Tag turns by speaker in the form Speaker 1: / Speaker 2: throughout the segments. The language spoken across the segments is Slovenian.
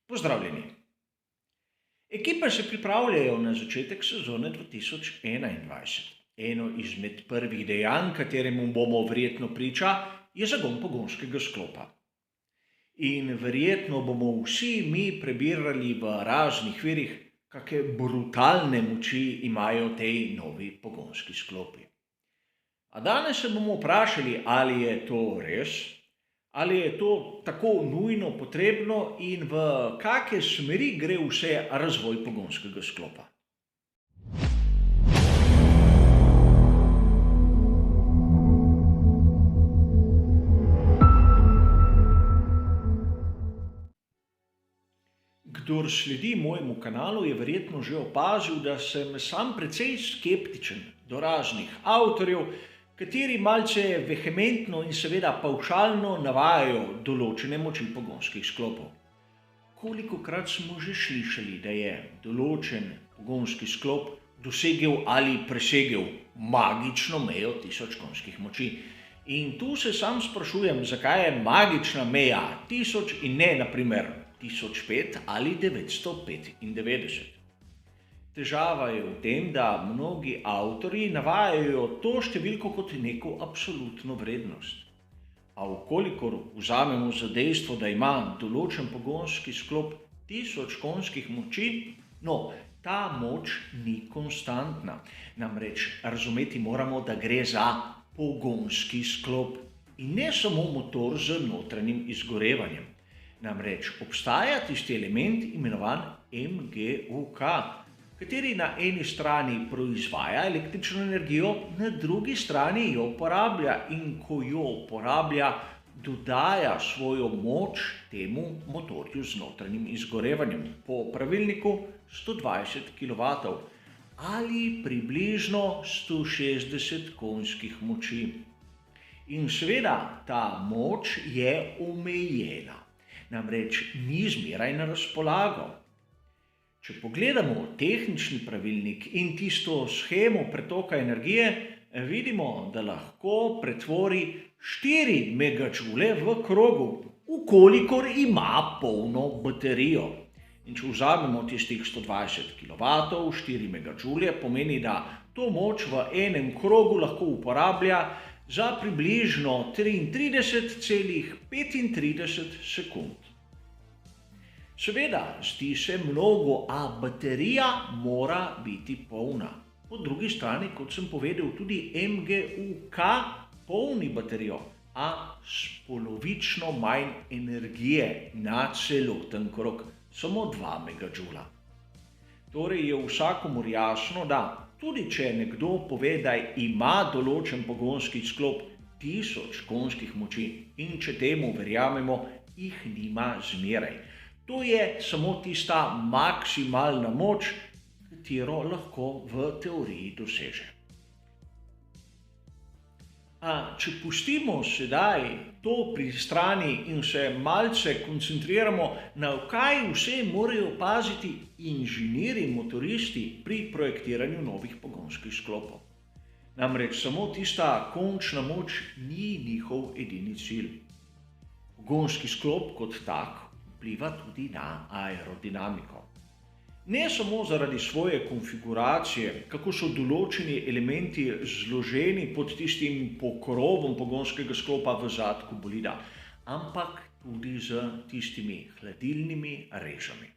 Speaker 1: Pozdravljeni. Ekipe se pripravljajo na začetek sezone 2021. Eno izmed prvih dejanj, kateremu bomo verjetno priča, je zagon pogonskega sklopa. In verjetno bomo vsi mi prebirali v raznih virih, kakšne brutalne moči imajo tej novi pogonski sklopi. A danes se bomo vprašali, ali je to res, ali je to tako nujno potrebno in v kakšne smeri gre vse razvoj pogonskega sklopa. Kdor sledi mojemu kanalu, je verjetno že opazil, da sem sam precej skeptičen do raznih avtorjev, kateri malce vehementno in seveda pavšalno navajajo določene moči pogonskih sklopov. Kolikokrat smo že slišali, da je določen pogonski sklop dosegel ali presegel magično mejo 1000 konjskih moči. In tu se sam sprašujem, zakaj je magična meja 1000 in ne na primer 1005 ali 995. Težava je v tem, da mnogi avtorji navajajo to številko kot neko absolutno vrednost. A vkolikor vzamemo za dejstvo, da ima določen pogonski sklop 1000 konjskih moči, ta moč ni konstantna. Namreč razumeti moramo, da gre za pogonski sklop in ne samo motor z notranjim izgorevanjem. Namreč obstaja tisti element imenovan MGUK, kateri na eni strani proizvaja električno energijo, na drugi strani jo uporablja in ko jo uporablja, dodaja svojo moč temu motorju z notranjim izgorevanjem po pravilniku 120 kW ali približno 160 konjskih moči. In seveda ta moč je omejena, namreč ni zmeraj na razpolago. Če pogledamo tehnični pravilnik in tisto shemo pretoka energije, vidimo, da lahko pretvori 4 megajoule v krogu, vkolikor ima polno baterijo. In če vzamemo tistih 120 kW, 4 megajoule, pomeni, da to moč v enem krogu lahko uporablja za približno 33,35 sekund. Seveda, zdi se mnogo, a baterija mora biti polna. Po drugi strani, kot sem povedal, tudi MGUK polni baterijo, a s polovično manj energije na celoten krog, samo 2 megajoula. Torej je vsakomur jasno, da tudi če nekdo pove, da ima določen pogonski sklop 1000 konjskih moči in če temu verjamemo, jih nima zmeraj. To je samo tista maksimalna moč, katero lahko v teoriji doseže. A če pustimo sedaj to pri strani in se malce koncentriramo, na kaj vse morajo paziti inženirji motoristi pri projektiranju novih pogonskih sklopov. Namreč samo tista končna moč ni njihov edini cilj. Pogonski sklop kot tak vpliva tudi na aerodinamiko. Ne samo zaradi svoje konfiguracije, kako so določeni elementi zloženi pod tistim pokrovom pogonskega sklopa v zadku bolida, ampak tudi z tistimi hladilnimi režami.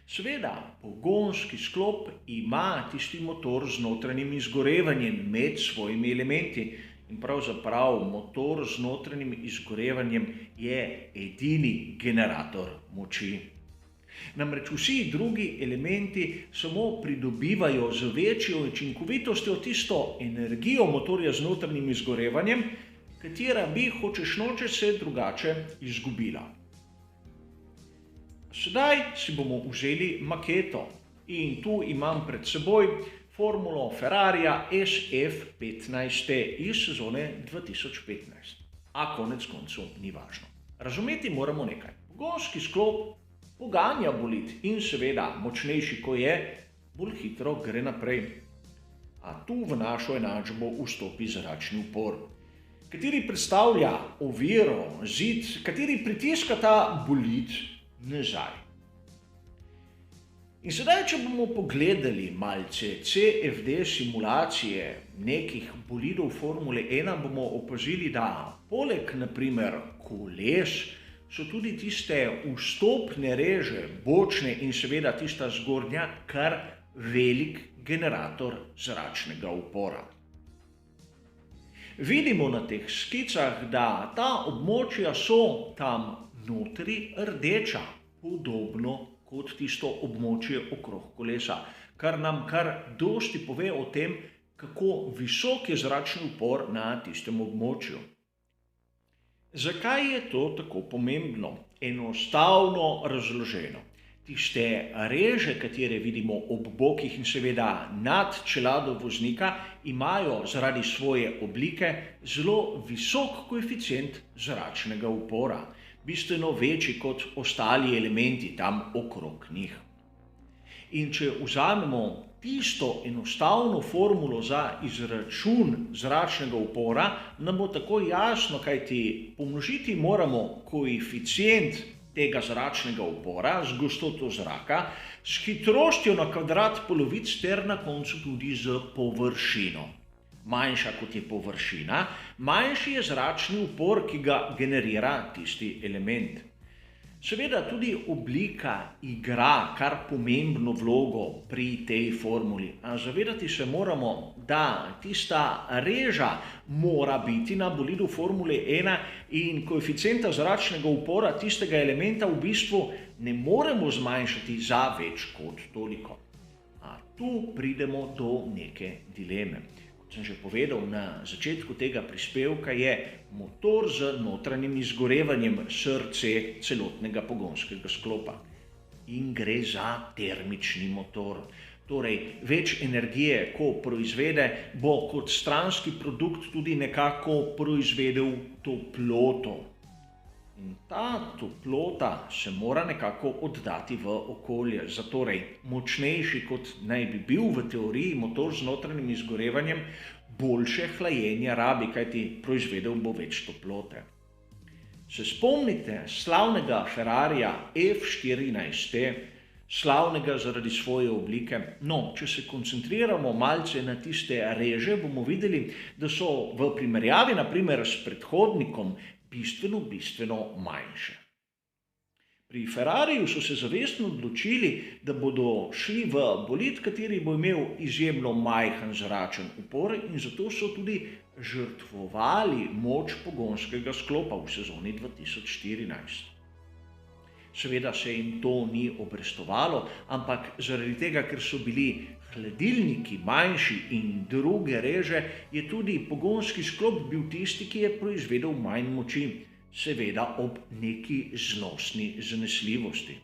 Speaker 1: Seveda, pogonski sklop ima tisti motor z notranjim izgorevanjem med svojimi elementi in pravzaprav motor z notranjim izgorevanjem je edini generator moči. Namreč vsi drugi elementi samo pridobivajo z večjo učinkovitostjo tisto energijo motorja z notranjim izgorevanjem, katera bi hočeš nočeš se drugače izgubila. Sedaj si bomo vzeli maketo in tu imam pred seboj formulo Ferrarija SF15T iz sezone 2015. A konec koncev ni važno. Razumeti moramo nekaj. Pogonski sklop poganja bolid in seveda močnejši, ko je, bolj hitro gre naprej. A tu v našo enačbo vstopi zračni upor, kateri predstavlja oviro, zid, kateri pritiska ta bolid nazaj. In sedaj, če bomo pogledali malce CFD simulacije nekih bolidov Formule 1, bomo opazili, da poleg naprimer koles so tudi tiste vstopne reže, bočne in seveda tista zgornja, kar velik generator zračnega upora. Vidimo na teh skicah, da ta območja so tam notri rdeča, podobno kot tisto območje okrog kolesa, kar nam kar dosti pove o tem, kako visok je zračni upor na tistem območju. Zakaj je to tako pomembno? Enostavno razloženo. Tiste reže, katere vidimo ob bokih in seveda nad čelado voznika, imajo zaradi svoje oblike zelo visok koeficient zračnega upora, bistveno večji kot ostali elementi tam okrog njih. In če vzamemo tisto enostavno formulo za izračun zračnega upora, nam bo tako jasno, kajti pomnožiti moramo koeficient tega zračnega upora z gostoto zraka, s hitrostjo na kvadrat polovic ter na koncu tudi z površino. Manjša kot je površina, manjši je zračni upor, ki ga generira tisti element. Seveda tudi oblika igra kar pomembno vlogo pri tej formuli. A zavedati se moramo, da tista reža mora biti na bolidu Formule 1 in koeficienta zračnega upora tistega elementa v bistvu ne moremo zmanjšati za več kot toliko. A tu pridemo do neke dileme. Sem že povedal na začetku tega prispevka, je motor z notranjim izgorevanjem srce celotnega pogonskega sklopa. In gre za termični motor. Torej, več energije, ko proizvede, bo kot stranski produkt tudi nekako proizvedel toploto. In ta toplota se mora nekako oddati v okolje. Zatorej, močnejši kot naj bi bil v teoriji motor z notranjim izgorevanjem, boljše hlajenje rabi, kajti proizvedel bo več toplote. Se spomnite slavnega Ferrarija F14T, slavnega zaradi svoje oblike? No, če se koncentriramo malce na tiste reže, bomo videli, da so v primerjavi naprimer s predhodnikom bistveno manjše. Pri Ferrariju so se zavestno odločili, da bodo šli v bolid, kateri bo imel izjemno majhen zračen upor, in zato so tudi žrtvovali moč pogonskega sklopa v sezoni 2014. Seveda se jim to ni obrestovalo, ampak zaradi tega, ker so bili hladilniki manjši in druge reže, je tudi pogonski sklop bil tisti, ki je proizvedel manj moči, seveda ob neki znosni zanesljivosti.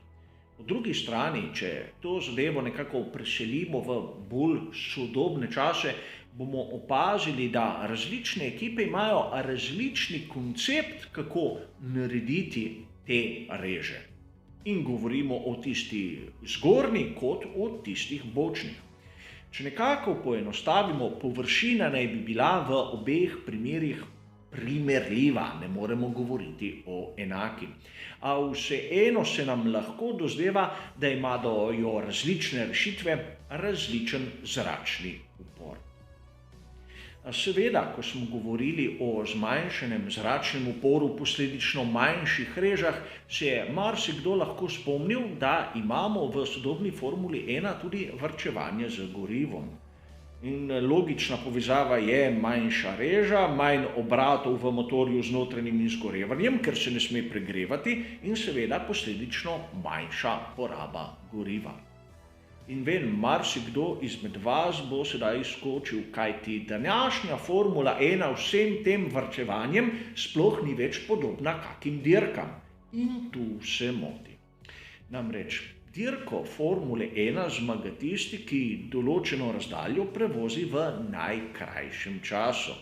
Speaker 1: Po drugi strani, če to zadevo nekako preselimo v bolj sodobne čase, bomo opazili, da različne ekipe imajo različni koncept, kako narediti te reže. In govorimo o tisti zgornji kot o tistih bočnih. Če nekako poenostavimo, površina naj bi bila v obeh primerih primerljiva, ne moremo govoriti o enaki. A vseeno se nam lahko dozdeva, da imajo različne rešitve različen zračni upor. Seveda, ko smo govorili o zmanjšanem zračnem uporu, posledično manjših režah, se je marsikdo lahko spomnil, da imamo v sodobni Formuli 1 tudi varčevanje z gorivom. In logična povezava je manjša reža, manj obratov v motorju z notranjim izgorevanjem, ker se ne sme pregrevati, in seveda posledično manjša poraba goriva. In vem, marsikdo izmed vas bo sedaj skočil, kajti današnja Formula 1 vsem tem varčevanjem sploh ni več podobna kakim dirkam. In tu se moti. Namreč dirko Formule 1 zmaga tisti, ki določeno razdaljo prevozi v najkrajšem času.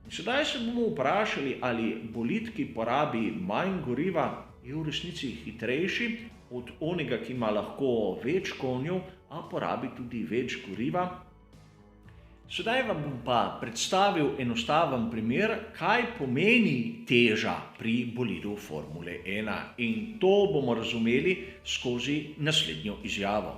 Speaker 1: In sedaj se bomo vprašali, ali bolid, ki porabi manj goriva, je v resnici hitrejši od onega, ki ima lahko več konjev, a porabi tudi več goriva. Sedaj vam bom pa predstavil enostaven primer, kaj pomeni teža pri bolidu Formule 1 in to bomo razumeli skozi naslednjo izjavo.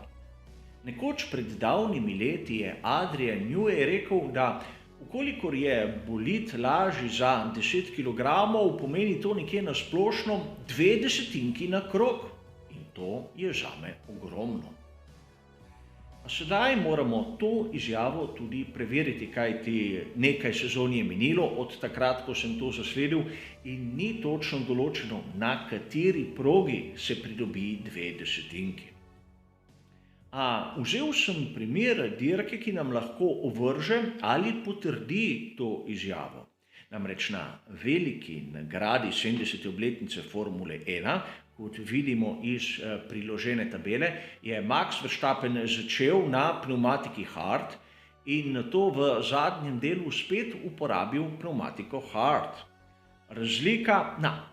Speaker 1: Nekoč pred davnimi leti je Adrian Newey rekel, da ukolikor je bolid lažji za 10 kg, pomeni to nekje na splošno 0,2 na krog in to je zame ogromno. A sedaj moramo to izjavo tudi preveriti, kajti nekaj sezon je minilo od takrat, ko sem to zasledil in ni točno določeno, na kateri progi se pridobi 0,2. Vzel sem primer dirke, ki nam lahko ovrže ali potrdi to izjavo. Namreč na veliki nagradi 70. obletnice Formule 1, kot vidimo iz priložene tabele, je Max Verstappen začel na pneumatiki hard in nato v zadnjem delu spet uporabil pneumatiko hard. Razlika na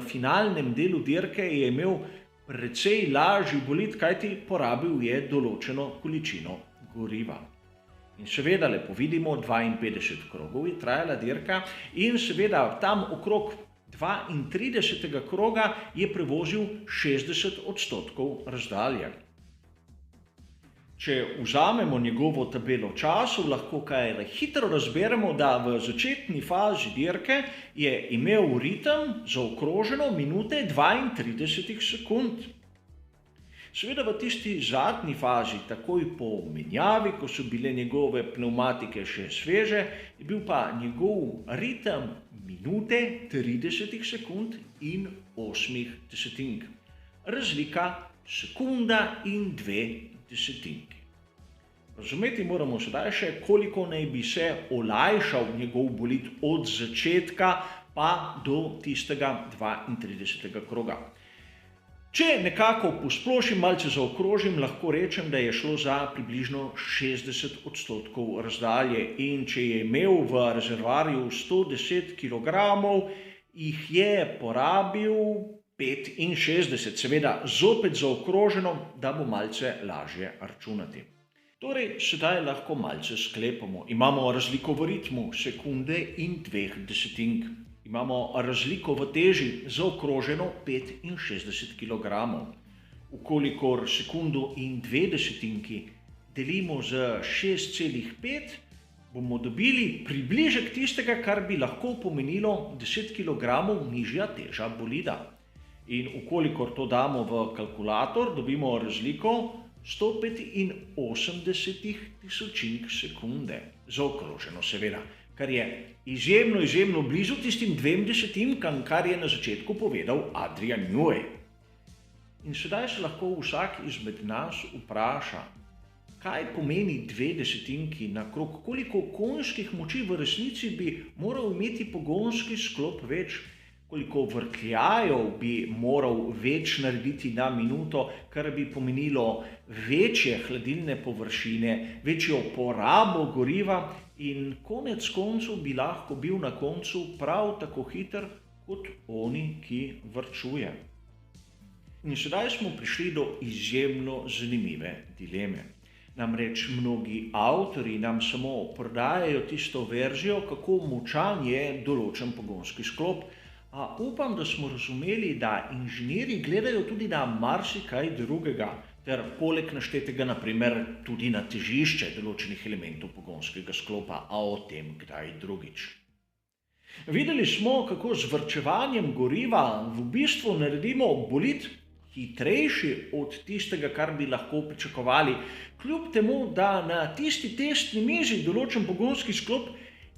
Speaker 1: finalnem delu dirke je imel precej lažji bolid, kajti porabil je določeno količino goriva. In seveda lepo vidimo, 52 krogov je trajala dirka in seveda tam okrog 32. kroga je prevozil 60% razdalje. Če vzamemo njegovo tabelo časov, lahko kaj hitro razberemo, da v začetni fazi dirke je imel ritem zaokroženo minute 32 sekund. Seveda v tisti zadnji fazi, takoj po menjavi, ko so bile njegove pneumatike še sveže, je bil pa njegov ritem minute 30 sekund in 8 desetink. Razlika sekunda in 2 desetinki. Razumeti moramo sedaj še, koliko naj bi se olajšal njegov bolid od začetka pa do tistega 32. kroga. Če nekako posplošim, malce zaokrožim, lahko rečem, da je šlo za približno 60% razdalje in če je imel v rezervoarju 110 kg, jih je porabil 65, seveda zopet zaokroženo, da bo malce lažje računati. Torej, sedaj lahko malce sklepamo. Imamo razliko v ritmu sekunde in 2 desetink. Imamo razliko v teži zaokroženo 65 kg. Ukolikor sekundo in 2 desetinki delimo z 6,5, bomo dobili približek tistega, kar bi lahko pomenilo 10 kg nižja teža bolida. In ukolikor to damo v kalkulator, dobimo razliko 185 tisočink sekunde. Zaokroženo seveda, kar je izjemno blizu tistim 2 desetinkam, kar je na začetku povedal Adrian Newey. In sedaj se lahko vsak izmed nas vpraša, kaj pomeni 2 desetinki na krog, koliko konjskih moči v resnici bi moral imeti pogonski sklop več, koliko vrtljajev bi moral več narediti na minuto, kar bi pomenilo večje hladilne površine, večjo porabo goriva in konec koncev bi lahko bil na koncu prav tako hiter kot oni, ki varčuje. In sedaj smo prišli do izjemno zanimive dileme. Namreč mnogi avtorji nam samo prodajajo tisto verzijo, kako močan je določen pogonski sklop, a upam, da smo razumeli, da inženirji gledajo tudi na marsikaj drugega, ter poleg naštetega naprimer tudi na težišče določenih elementov pogonskega sklopa, a o tem kdaj drugič. Videli smo, kako z varčevanjem goriva v bistvu naredimo bolid hitrejši od tistega, kar bi lahko pričakovali, kljub temu, da na tisti testni mizi določen pogonski sklop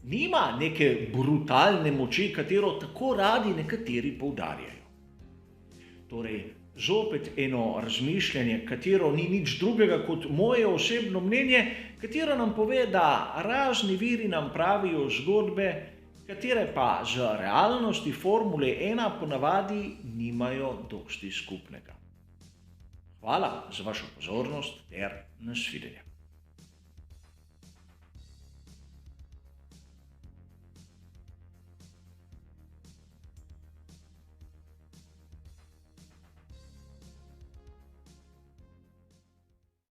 Speaker 1: nima neke brutalne moči, katero tako radi nekateri poudarjajo. Torej, zopet eno razmišljanje, katero ni nič drugega kot moje osebno mnenje, katero nam pove, da razni viri nam pravijo zgodbe, katere pa z realnosti Formule 1 ponavadi nimajo dosti skupnega. Hvala za vašo pozornost ter nasvidenje.